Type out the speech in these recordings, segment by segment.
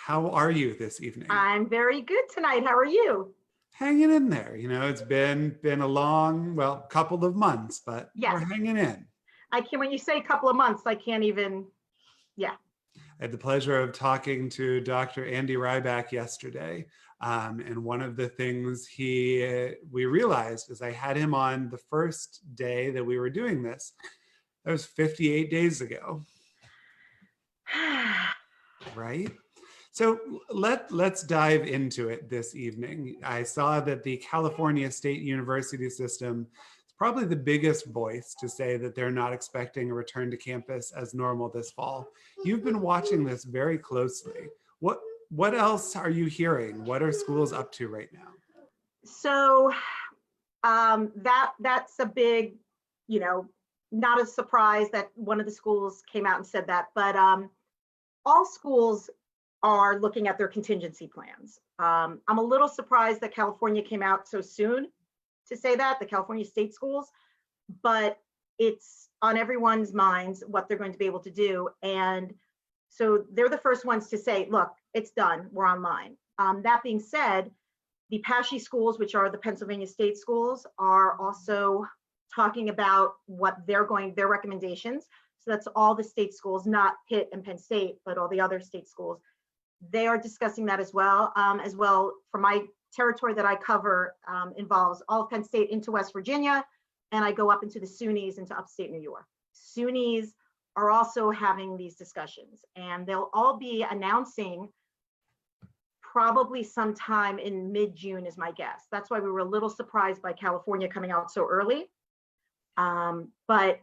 How are you this evening? I'm very good tonight. How are you? Hanging in there. It's been a long, well, couple of months, but we're Yes. hanging in. I can, when you say a couple of months, I can't even, yeah. I had the pleasure of talking to Dr. Andy Ryback yesterday. And one of the things we realized is I had him on the first day that we were doing this. That was 58 days ago. Right? So let's dive into it this evening. I saw that the California State University system is probably the biggest voice to say that they're not expecting a return to campus as normal this fall. You've been watching this very closely. What else are you hearing? What are schools up to right now? So that's a big, not a surprise that one of the schools came out and said that, but all schools are looking at their contingency plans. I'm a little surprised that California came out so soon to say that, the California state schools, but it's on everyone's minds what they're going to be able to do. And so they're the first ones to say, look, it's done, we're online. That being said, the PASHE schools, which are the Pennsylvania state schools, are also talking about what their recommendations. So that's all the state schools, not Pitt and Penn State, but all the other state schools. They are discussing that as well. For my territory that I cover involves all of Penn State into West Virginia, and I go up into the SUNYs into upstate New York. SUNYs are also having these discussions, and they'll all be announcing probably sometime in mid-June is my guess. That's why we were a little surprised by California coming out so early. But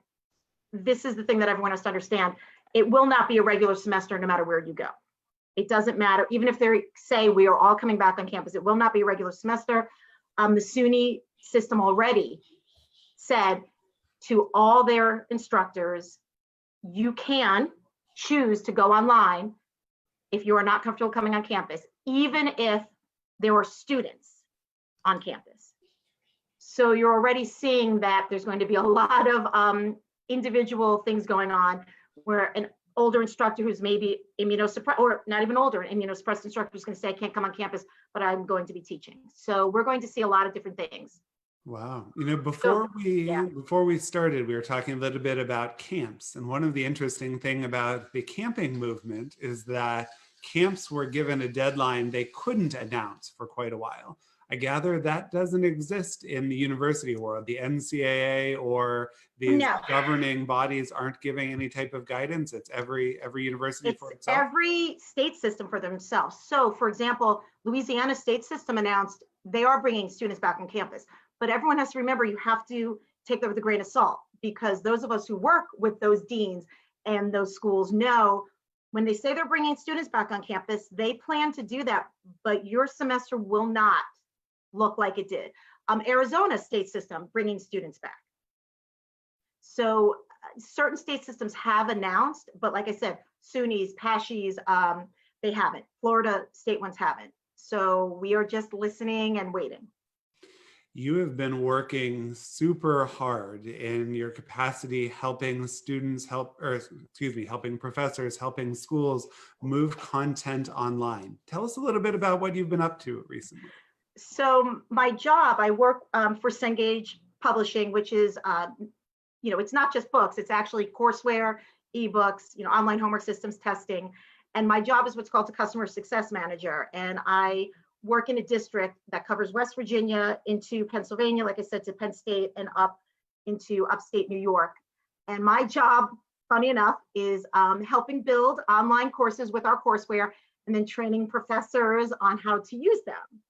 this is the thing that everyone has to understand. It will not be a regular semester no matter where you go. It doesn't matter, even if they say we are all coming back on campus, it will not be a regular semester. The SUNY system already said to all their instructors, you can choose to go online if you are not comfortable coming on campus, even if there are students on campus. So you're already seeing that there's going to be a lot of individual things going on where an older instructor who's maybe immunosuppressed, or not even older, an immunosuppressed instructor is going to say, I can't come on campus, but I'm going to be teaching. So we're going to see a lot of different things. Wow. Before we started, we were talking a little bit about camps. And one of the interesting thing about the camping movement is that camps were given a deadline they couldn't announce for quite a while. I gather that doesn't exist in the university world. The NCAA or these governing bodies aren't giving any type of guidance. It's every university for itself. Every state system for themselves. So for example, Louisiana state system announced they are bringing students back on campus, but everyone has to remember you have to take that with a grain of salt, because those of us who work with those deans and those schools know when they say they're bringing students back on campus, they plan to do that, but your semester will not look like it did. Arizona state system bringing students back. So certain state systems have announced, but like I said, SUNYs, PASHEs, they haven't. Florida state ones haven't. So we are just listening and waiting. You have been working super hard in your capacity helping students helping professors, helping schools move content online. Tell us a little bit about what you've been up to recently. So my job, I work for Cengage Publishing, which is, it's not just books, it's actually courseware, ebooks, online homework systems testing. And my job is what's called a customer success manager. And I work in a district that covers West Virginia into Pennsylvania, like I said, to Penn State and up into upstate New York. And my job, funny enough, is helping build online courses with our courseware and then training professors on how to use them.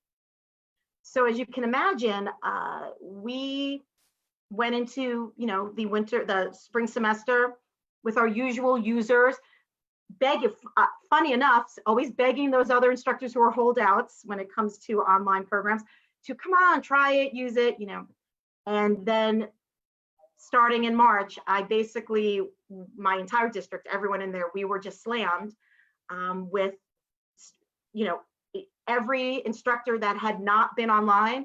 So as you can imagine, we went into the spring semester with our usual users, funny enough, always begging those other instructors who are holdouts when it comes to online programs to come on, try it, use it, And then starting in March, I basically, my entire district, everyone in there, we were just slammed with, every instructor that had not been online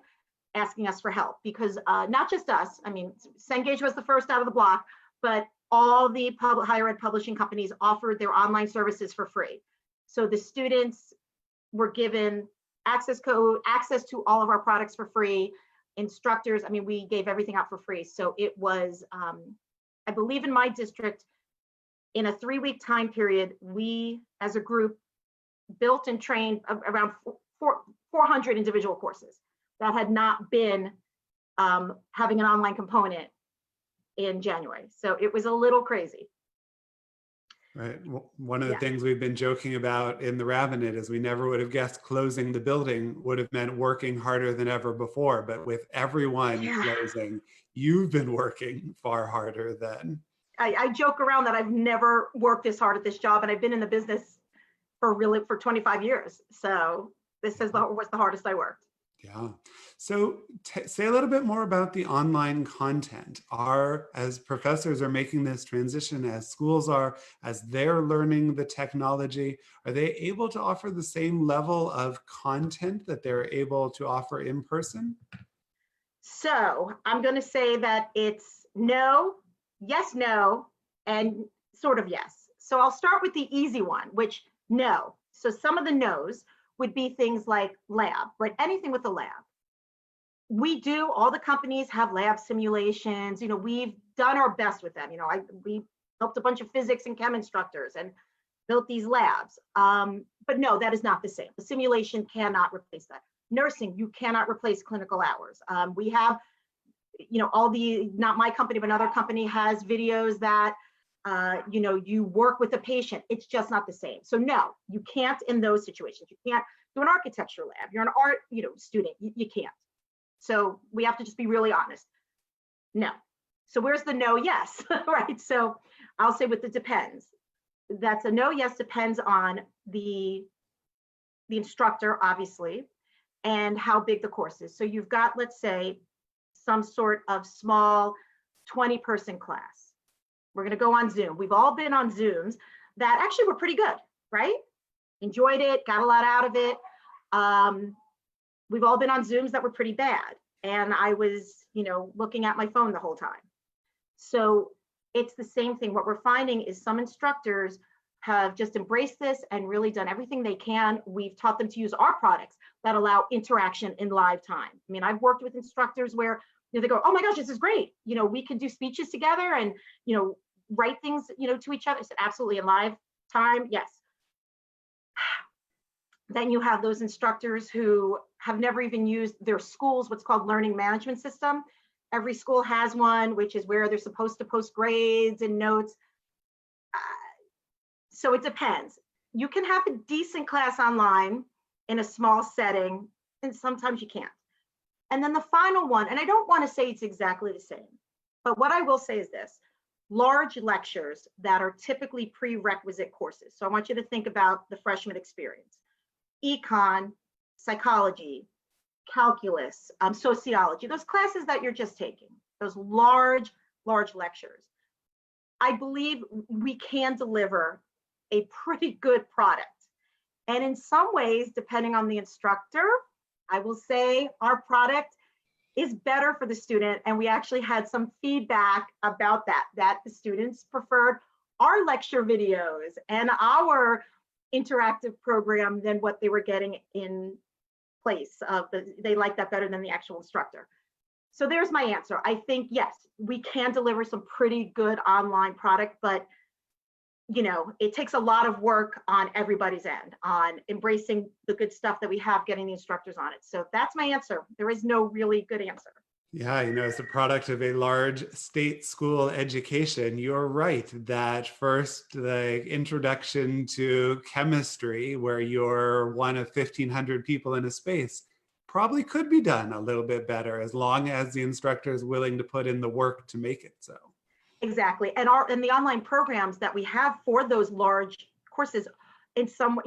asking us for help, because not just us, Cengage was the first out of the block, but all the higher ed publishing companies offered their online services for free. So the students were given access to all of our products for free. Instructors, I mean, we gave everything out for free. So it was, I believe in my district, in a 3-week time period, we as a group built and trained around 400 individual courses that had not been having an online component in January. So it was a little crazy. Right. One of the things we've been joking about in the rabbinate is we never would have guessed closing the building would have meant working harder than ever before. But with everyone closing, you've been working far harder than. I joke around that I've never worked this hard at this job, and I've been in the business for 25 years. So this was the hardest I worked. Yeah. So say a little bit more about the online content. As professors are making this transition, as schools are, as they're learning the technology, are they able to offer the same level of content that they're able to offer in person? So I'm going to say that it's no, yes, no, and sort of yes. So I'll start with the easy one, which no. So some of the no's would be things like lab, right? Anything with a lab. All the companies have lab simulations. We've done our best with them. We helped a bunch of physics and chem instructors and built these labs. But no, that is not the same. The simulation cannot replace that. Nursing, you cannot replace clinical hours. We have, not my company, but another company has videos that you work with a patient. It's just not the same. So no, you can't in those situations. You can't do an architecture lab. You're an art, student. You can't. So we have to just be really honest. No. So where's the no, yes, right? So I'll say with the depends. That's a no, yes, depends on the instructor, obviously, and how big the course is. So you've got, let's say, some sort of small 20-person class. We're going to go on Zoom. We've all been on Zooms that actually were pretty good, right? Enjoyed it, got a lot out of it. We've all been on Zooms that were pretty bad. And I was, looking at my phone the whole time. So it's the same thing. What we're finding is some instructors have just embraced this and really done everything they can. We've taught them to use our products that allow interaction in live time. I mean, I've worked with instructors where they go, oh my gosh, this is great. We can do speeches together and, write things, to each other. I said, absolutely, in live time, yes. Then you have those instructors who have never even used their school's what's called learning management system. Every school has one, which is where they're supposed to post grades and notes. So it depends. You can have a decent class online in a small setting, and sometimes you can't. And then the final one, and I don't want to say it's exactly the same, but what I will say is this: large lectures that are typically prerequisite courses. So I want you to think about the freshman experience. Econ, psychology, calculus, sociology, those classes that you're just taking, those large lectures. I believe we can deliver a pretty good product. And in some ways, depending on the instructor, I will say our product is better for the student. And we actually had some feedback about that the students preferred our lecture videos and our interactive program than what they were getting in place of they like that better than the actual instructor. So there's my answer. I think, yes, we can deliver some pretty good online product, but it takes a lot of work on everybody's end on embracing the good stuff that we have, getting the instructors on it. So that's my answer. There is no really good answer. Yeah, as a product of a large state school education, you're right that first, the introduction to chemistry, where you're one of 1,500 people in a space, probably could be done a little bit better as long as the instructor is willing to put in the work to make it so. Exactly. And the online programs that we have for those large courses, in some,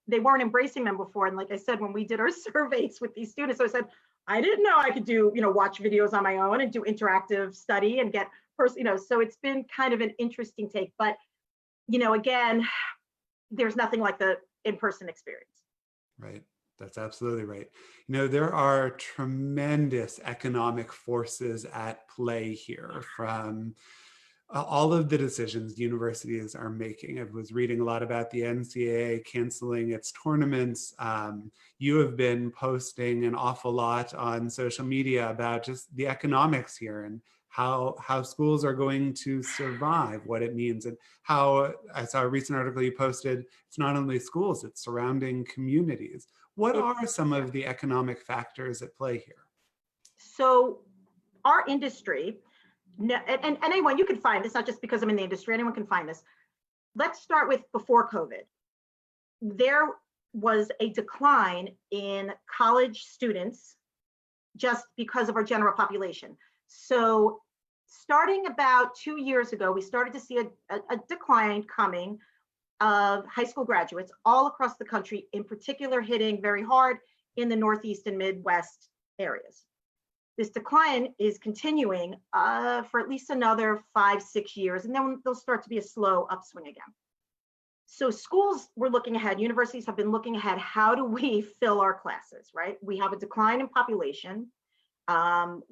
they weren't embracing them before. And like I said, when we did our surveys with these students, I said, I didn't know I could do, watch videos on my own and do interactive study and get so it's been kind of an interesting take, but, again, there's nothing like the in-person experience. Right. That's absolutely right. There are tremendous economic forces at play here, from all of the decisions universities are making. I was reading a lot about the NCAA canceling its tournaments. You have been posting an awful lot on social media about just the economics here and how schools are going to survive, what it means, and how I saw a recent article you posted, it's not only schools, it's surrounding communities. What are some of the economic factors at play here? So our industry, and anyone, you can find this, not just because I'm in the industry, anyone can find this. Let's start with before COVID. There was a decline in college students just because of our general population. So starting about 2 years ago, we started to see a decline coming of high school graduates all across the country, in particular hitting very hard in the Northeast and Midwest areas. This decline is continuing for at least another 5-6 years, and then there'll start to be a slow upswing again. So schools were looking ahead, universities have been looking ahead, how do we fill our classes, right? We have a decline in population.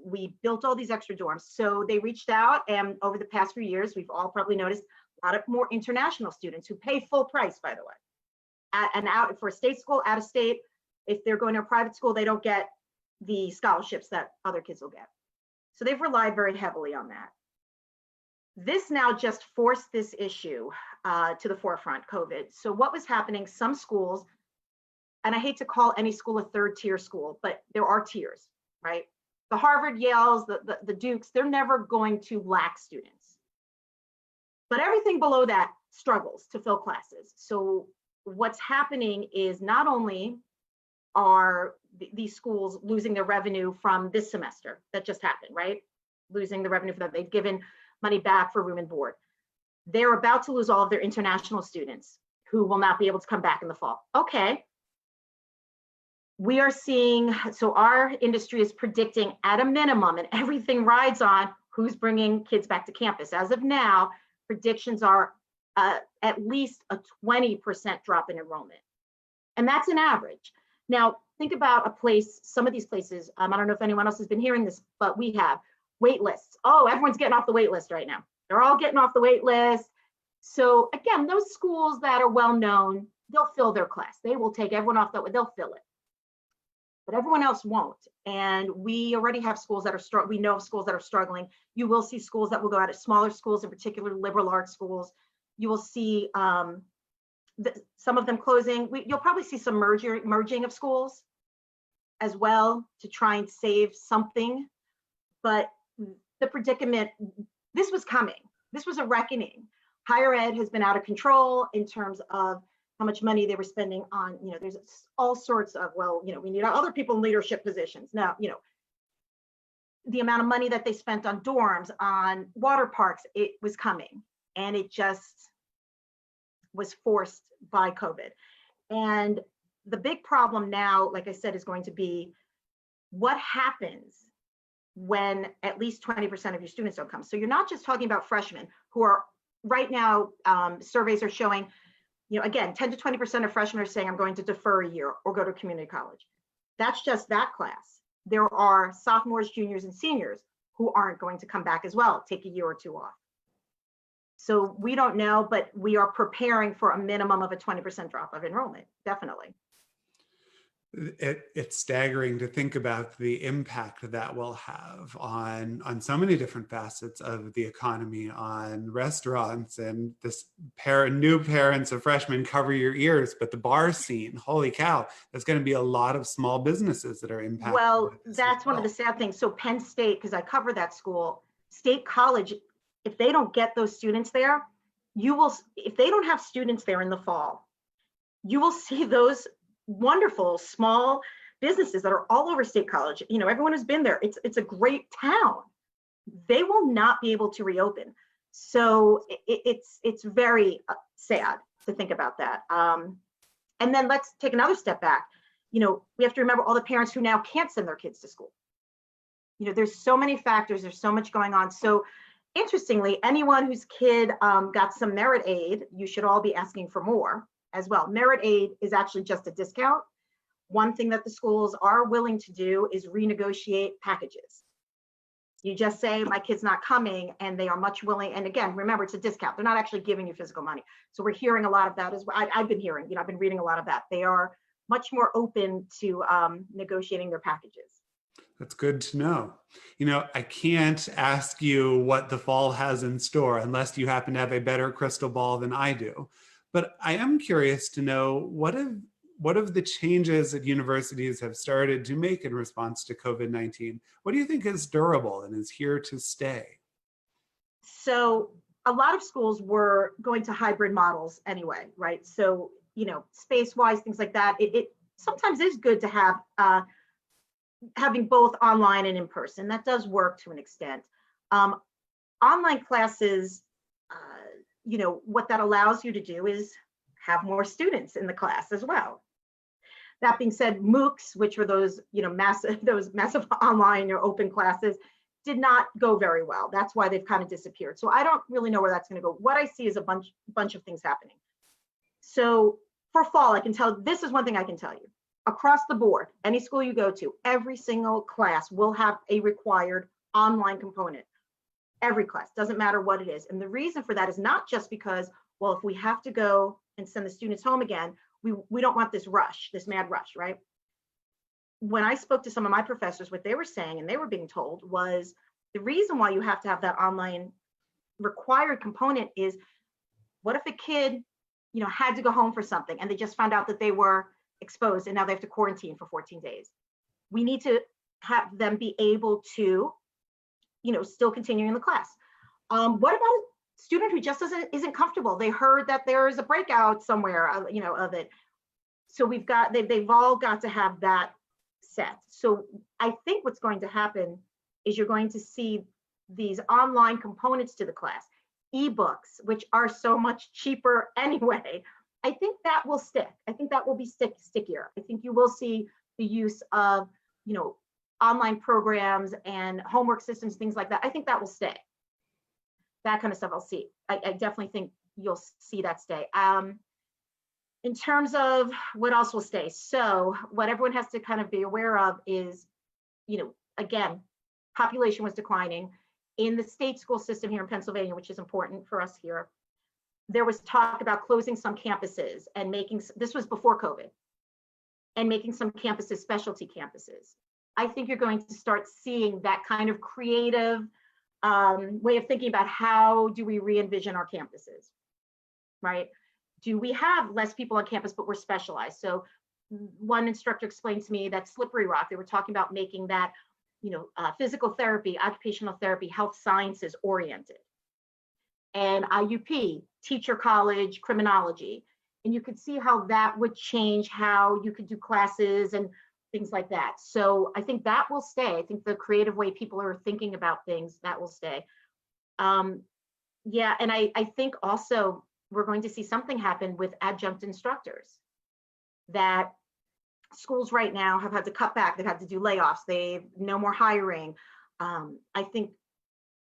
We built all these extra dorms. So they reached out, and over the past few years, we've all probably noticed a lot of more international students who pay full price, by the way. And out for a state school, out of state, if they're going to a private school, they don't get the scholarships that other kids will get. So they've relied very heavily on that. This now just forced this issue to the forefront, COVID. So what was happening, some schools, and I hate to call any school a third tier school, but there are tiers, right? The Harvard, Yales, the Dukes, they're never going to lack students. But everything below that struggles to fill classes. So what's happening is not only are these schools losing their revenue from this semester that just happened, right? Losing the revenue for that. They've given money back for room and board. They're about to lose all of their international students who will not be able to come back in the fall. Okay. We are seeing, so our industry is predicting at a minimum, and everything rides on who's bringing kids back to campus. As of now, predictions are at least a 20% drop in enrollment. And that's an average. Now, think about a place, some of these places, I don't know if anyone else has been hearing this, but we have wait lists. Oh, everyone's getting off the wait list right now. They're all getting off the wait list. So again, those schools that are well known, they'll fill their class. They will take everyone off that, they'll fill it. But everyone else won't. And we already have schools that are we know of schools that are struggling. You will see schools that will go out of smaller schools, in particular liberal arts schools. You will see some of them closing. You'll probably see some merging of schools as well to try and save something. But the predicament, this was coming. This was a reckoning. Higher ed has been out of control in terms of how much money they were spending on, there's all sorts of, we need other people in leadership positions. Now, the amount of money that they spent on dorms, on water parks, it was coming. And it just was forced by COVID. And the big problem now, like I said, is going to be what happens when at least 20% of your students don't come. So you're not just talking about freshmen who are right now, surveys are showing, again, 10 to 20% of freshmen are saying, I'm going to defer a year or go to community college. That's just that class. There are sophomores, juniors, and seniors who aren't going to come back as well, take a year or two off. So we don't know, but we are preparing for a minimum of a 20% drop of enrollment, definitely. It's staggering to think about the impact that will have on so many different facets of the economy, on restaurants and this new parents of freshmen, cover your ears, but the bar scene, holy cow, there's going to be a lot of small businesses that are impacted. Well, that's one of the sad things. So Penn State, because I cover that school, State College, if they don't get those students there, if they don't have students there in the fall, you will see those wonderful small businesses that are all over State College. Everyone who's been there, it's a great town. They will not be able to reopen. So it's very sad to think about that. And then let's take another step back. We have to remember all the parents who now can't send their kids to school. There's so many factors, there's so much going on. So interestingly, anyone whose kid got some merit aid, you should all be asking for more as well. Merit aid is actually just a discount. One thing that the schools are willing to do is renegotiate packages. You just say, my kid's not coming, and they are much willing. And again, remember, it's a discount. They're not actually giving you physical money. So we're hearing a lot of that as well. I've been hearing, I've been reading a lot of that. They are much more open to negotiating their packages. That's good to know. I can't ask you what the fall has in store unless you happen to have a better crystal ball than I do. But I am curious to know what of the changes that universities have started to make in response to COVID-19, what do you think is durable and is here to stay? So a lot of schools were going to hybrid models anyway, right? So, space-wise, things like that, it sometimes is good to have having both online and in person. That does work to an extent. Online classes, what that allows you to do is have more students in the class as well. That being said, MOOCs, which were those, massive online or open classes, did not go very well. That's why they've kind of disappeared. So I don't really know where that's going to go. What I see is a bunch of things happening. So for fall, I can tell, this is one thing I can tell you. Across the board, any school you go to, every single class will have a required online component. Every class, doesn't matter what it is. And the reason for that is not just because, well, if we have to go and send the students home again, we don't want this rush, this mad rush, right? When I spoke to some of my professors, what they were saying and they were being told was the reason why you have to have that online required component is, what if a kid, had to go home for something and they just found out that they were exposed and now they have to quarantine for 14 days. We need to have them be able to, still continue in the class. What about a student who just isn't comfortable? They heard that there is a breakout somewhere, of it. So they've all got to have that set. So I think what's going to happen is you're going to see these online components to the class, ebooks, which are so much cheaper anyway. I think that will stick. I think that will be stickier. I think you will see the use of, online programs and homework systems, things like that. I think that will stay. That kind of stuff I'll see. I definitely think you'll see that stay. In terms of what else will stay. So what everyone has to kind of be aware of is, again, population was declining. In the state school system here in Pennsylvania, which is important for us here, there was talk about closing some campuses and this was before COVID, and making some campuses specialty campuses. I think you're going to start seeing that kind of creative way of thinking about how do we re-envision our campuses, right? Do we have less people on campus, but we're specialized? So one instructor explained to me that Slippery Rock, they were talking about making that, physical therapy, occupational therapy, health sciences oriented. And IUP, teacher college, criminology. And you could see how that would change how you could do classes and things like that. So I think that will stay. I think the creative way people are thinking about things, that will stay. Yeah, and I think also we're going to see something happen with adjunct instructors, that schools right now have had to cut back, they've had to do layoffs, they've no more hiring. I think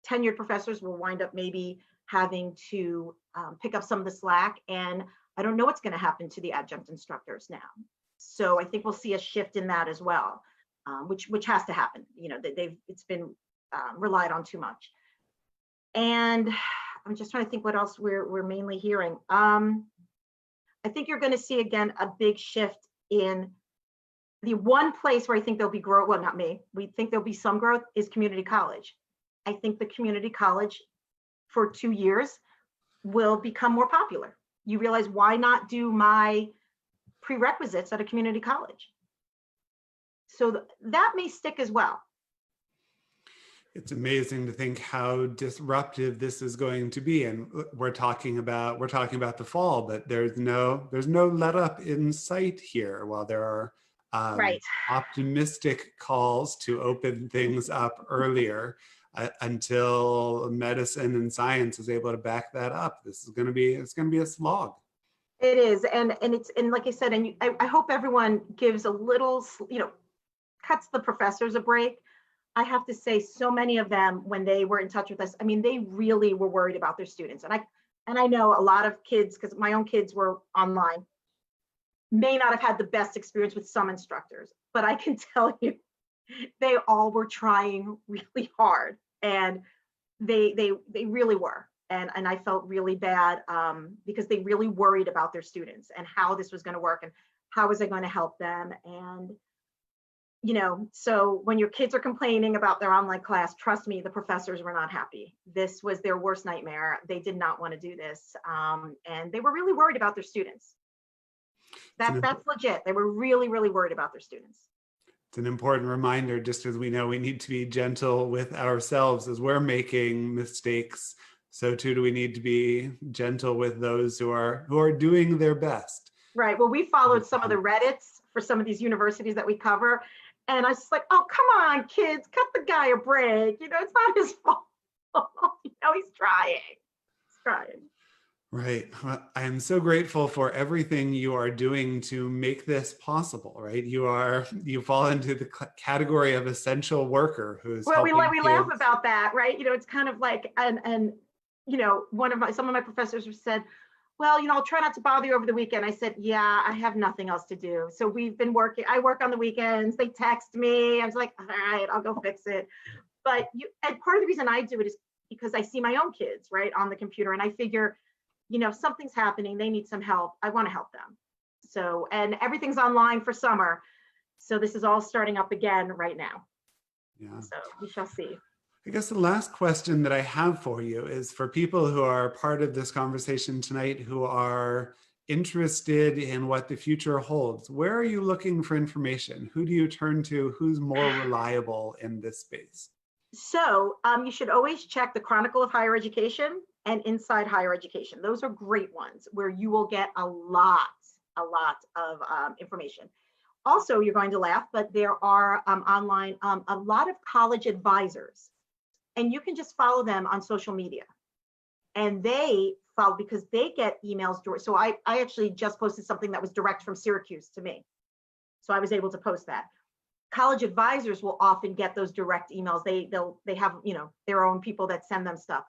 tenured professors will wind up maybe having to pick up some of the slack, and I don't know what's going to happen to the adjunct instructors now. So I think we'll see a shift in that as well, which has to happen. It's been relied on too much. And I'm just trying to think what else we're mainly hearing. I think you're going to see again a big shift in the one place where I think there'll be growth. Well, not me. We think there'll be some growth is community college. I think the community college for 2 years will become more popular. You realize, why not do my prerequisites at a community college? So that may stick as well. It's amazing to think how disruptive this is going to be. And we're talking about the fall, but there's no let up in sight here. While there are right. optimistic calls to open things up earlier, until medicine and science is able to back that up, it's going to be a slog. It is, and like I said, and I hope everyone gives a little, cuts the professors a break. I have to say, so many of them, when they were in touch with us, I mean, they really were worried about their students. And I know a lot of kids, because my own kids were online, may not have had the best experience with some instructors, but I can tell you, they all were trying really hard And they really were. And I felt really bad because they really worried about their students and how this was going to work and how was I going to help them. And, so when your kids are complaining about their online class, trust me, the professors were not happy. This was their worst nightmare. They did not want to do this. And they were really worried about their students. That's legit. They were really, really worried about their students. It's an important reminder, just as we know we need to be gentle with ourselves as we're making mistakes. So too do we need to be gentle with those who are doing their best. Right. Well, we followed some of the Reddits for some of these universities that we cover. And I was just like, oh, come on, kids, cut the guy a break. It's not his fault. He's trying. He's trying. Right. Well, I am so grateful for everything you are doing to make this possible, right? You fall into the category of essential worker who's we laugh kids. About that, right? It's kind of like, and some of my professors have said, well, I'll try not to bother you over the weekend. I said, yeah, I have nothing else to do. So we've been working. I work on the weekends. They text me. I was like, all right, I'll go fix it. But and part of the reason I do it is because I see my own kids, right, on the computer, and I figure, something's happening. They need some help. I want to help them. So, and everything's online for summer. So this is all starting up again right now. Yeah. So we shall see. I guess the last question that I have for you is for people who are part of this conversation tonight, who are interested in what the future holds. Where are you looking for information? Who do you turn to? Who's more reliable in this space? So you should always check the Chronicle of Higher Education and Inside Higher Education. Those are great ones where you will get a lot of information. Also, you're going to laugh, but there are online a lot of college advisors. And you can just follow them on social media. And they follow because they get emails. So I actually just posted something that was direct from Syracuse to me. So I was able to post that. College advisors will often get those direct emails. They have, their own people that send them stuff.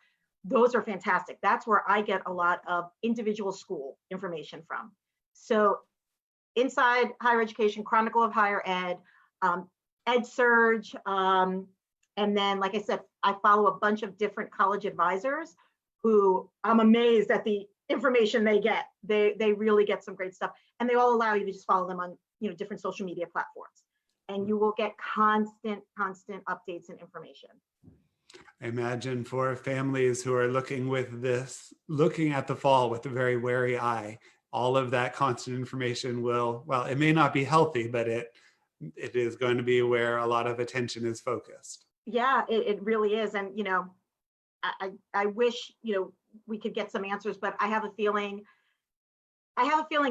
Those are fantastic. That's where I get a lot of individual school information from. So Inside Higher Education, Chronicle of Higher Ed, EdSurge, and then, like I said, I follow a bunch of different college advisors who I'm amazed at the information they get. They really get some great stuff, and they all allow you to just follow them on different social media platforms, and you will get constant updates and information. I imagine for families who are looking at the fall with a very wary eye, all of that constant information it may not be healthy, but it is going to be where a lot of attention is focused. Yeah, it really is. And, I wish, we could get some answers, but I have a feeling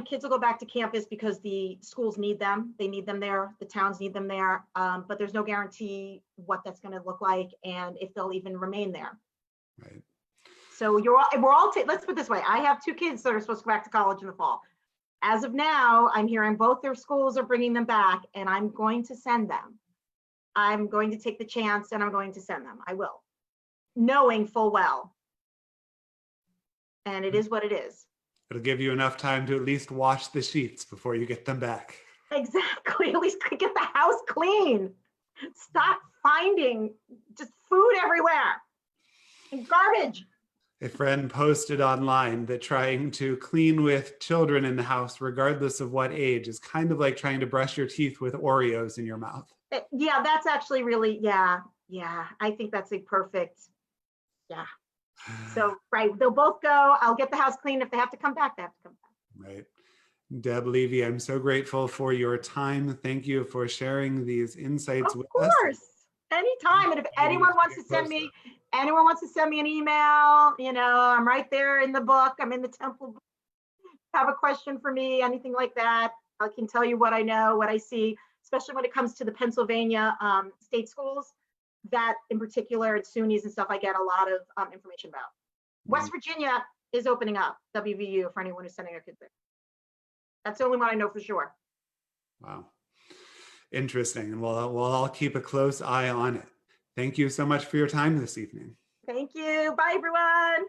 kids will go back to campus because the schools need them. They need them there. The towns need them there. But there's no guarantee what that's going to look like and if they'll even remain there. Right. So let's put it this way. I have 2 kids that are supposed to go back to college in the fall. As of now, I'm hearing both their schools are bringing them back, and I'm going to send them. I'm going to take the chance and I'm going to send them. I will, knowing full well. And it is what it is. It'll give you enough time to at least wash the sheets before you get them back. Exactly. At least get the house clean. Stop finding just food everywhere and garbage. A friend posted online that trying to clean with children in the house, regardless of what age, is kind of like trying to brush your teeth with Oreos in your mouth. Yeah, that's actually really, yeah. I think that's a perfect, yeah. So, right, they'll both go. I'll get the house clean. If they have to come back, they have to come back. Right. Deb Levy, I'm so grateful for your time. Thank you for sharing these insights with us. Of course, anytime. And if anyone wants to send me an email, I'm right there in the book. I'm in the temple book. Have a question for me, anything like that. I can tell you what I know, what I see, especially when it comes to the Pennsylvania state schools. That in particular, and SUNYs and stuff, I get a lot of information about. West Virginia is opening up WVU for anyone who's sending their kids there. That's the only one I know for sure. Wow. Interesting. And we'll keep a close eye on it. Thank you so much for your time this evening. Thank you. Bye, everyone.